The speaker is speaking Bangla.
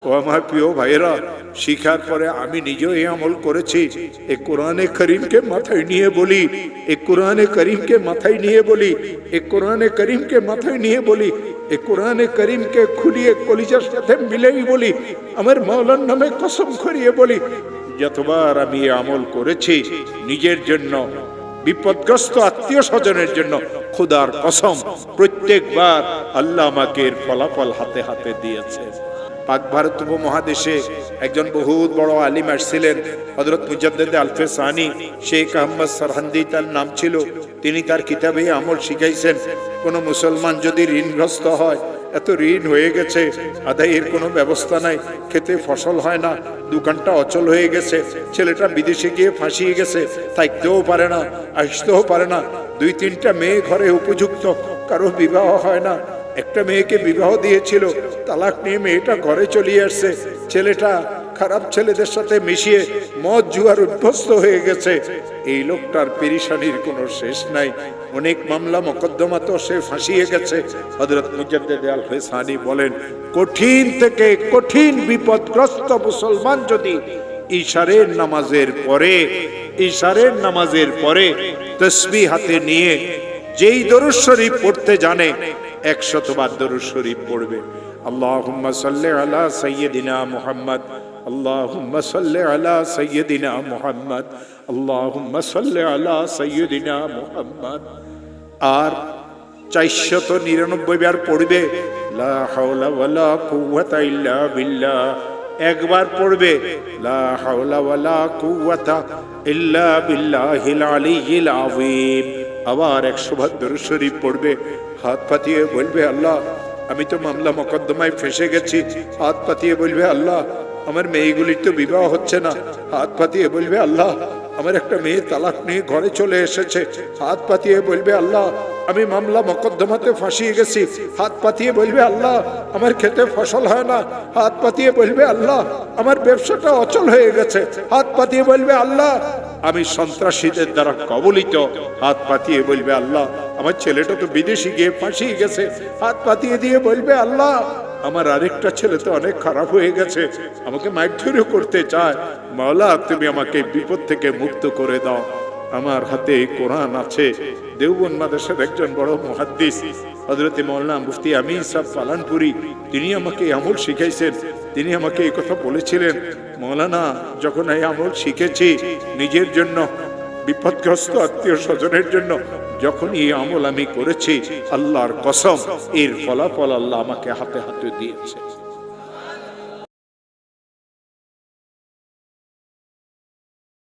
ও আমার প্রিয় ভাইয়েরা, শিখার পরে আমি নিজেও এই আমল করেছি। এই কোরআনে করিমকে মাথায় নিয়ে বলি, এই কোরআনে করিমকে মাথায় নিয়ে বলি, এই কোরআনে করিমকে মাথায় নিয়ে বলি, এই কোরআনে করিমকে খুলিয়ে কলিজার সাথে মিলেই বলি, আমার মাওলার নামে কসম করিয়ে বলি, যতবার আমি এই আমল করেছি নিজের জন্য, বিপদগ্রস্ত আত্মীয় স্বজনের জন্য, খোদার কসম প্রত্যেকবার আল্লাহ আমাকে এর ফলাফল হাতে হাতে দিয়েছে। পাক ভারত উপমহাদেশে একজন বহুত বড় আলিম আসছিলেন, হযরত মুজাদ্দিদ আলফে সানি শেখ আহমদ সরহন্দি তার নাম ছিল। তিনি তার কিতাবে আমল শিখাইছেন, কোন মুসলমান যদি ঋণগ্রস্ত হয়, এত ঋণ হয়ে গেছে, আদায়ের কোনো ব্যবস্থা নাই, খেতে ফসল হয় না, দোকানটা অচল হয়ে গেছে, ছেলেটা বিদেশে গিয়ে ফাঁসিয়ে গেছে, থাকতেও পারে না, আসতেও পারে না, 2-3টা মেয়ে ঘরে উপযুক্ত, কারো বিবাহ হয় না, একটা মেয়েকে বিবাহ দিয়েছিল, তালাক নিয়ে মেয়েটা ঘরে চলে আসছে, ছেলেটা খারাপ ছেলেদের সাথে মিশিয়ে মদ জুয়ার উদ্ভস্ত হয়ে গেছে। এই লোকটার পেরেশানির কোনো শেষ নাই, অনেক মামলা মোকদ্দমা তো সে ফাঁসিয়ে গেছে। হযরত মুজাদ্দিদ আলফে সানি বলেন, কঠিন থেকে কঠিন বিপদগ্রস্ত মুসলমান যদি ইশারের নামাজের পরে তাসবিহ হাতে নিয়ে যেই দরুদ শরীফ পড়তে জানে, 100 বার দরুদ শরীফ পড়বে। আল্লাহুম্মা সাল্লি আলা সাইয়্যিদিনা মুহাম্মদ, আল্লাহুম্মা সাল্লি আলা সাইয়্যিদিনা মুহাম্মদ, আল্লাহুম্মা সাল্লি আলা সাইয়্যিদিনা মুহাম্মদ। আর 499 বার পড়বে লা হাওলা ওয়ালা কুওয়াতা ইল্লা বিল্লাহ। একবার পড়বে লা হাওলা ওয়ালা কুওয়াতা ইল্লা বিল্লাহিল আলিয়্যিল আযীম। আবার 100 বার দরুদ শরীফ পড়বে, হাত পাতিয়ে বলবে, আল্লাহ আমি তো মামলা মোকদ্দমায় ফেঁসে গেছি। হাত পাতিয়ে বলবে, আল্লাহ আমার মেয়েগুলির তো বিবাহ হচ্ছে না। হাত পাতিয়ে বলবে, আল্লাহ আমার একটা মেয়ে তালাক নিয়ে ঘরে চলে এসেছে। হাত পাতিয়ে বলবে, আল্লাহ আমি মামলা মোকদ্দমাতে ফাঁসিয়ে গেছি। হাত পাতিয়ে বলবে, আল্লাহ আমার খেতে ফসল হয় না। হাত পাতিয়ে বলবে, আল্লাহ আমার ব্যবসাটা অচল হয়ে গেছে। হাত পাতিয়ে বলবে, আল্লাহ আমি সন্ত্রাসীদের দ্বারা কবলিত। হাত পাতিয়ে বলবে, আল্লাহ আমার ছেলেটা তো বিদেশে গিয়ে ফাঁসিয়ে গেছে। হাত পাতিয়ে দিয়ে বলবে, আল্লাহ আমার আরেকটা ছেলে তো অনেক খারাপ হয়ে গেছে, আমাকে মারধরও করতে চায়। মাওলা তুমি আমাকে বিপদ থেকে মুক্ত করে দাও। আমার হাতে কোরআন আছে। দেওবন্দ মাদ্রাসার একজন বড় মুহাদ্দিস হযরত মাওলানা মুফতি আমিন সাহেব পালানপুরি, তিনি আমাকে আমল শিখাইছেন। তিনি আমাকে এই কথা বলেছিলেন, মাওলানা যখন এই আমল শিখেছি নিজের জন্য, বিপদগ্রস্ত আত্মীয় স্বজনের জন্য, যখন এই আমল আমি করেছি, আল্লাহর কসম এর ফলাফল আল্লাহ আমাকে হাতে হাতে দিয়েছে।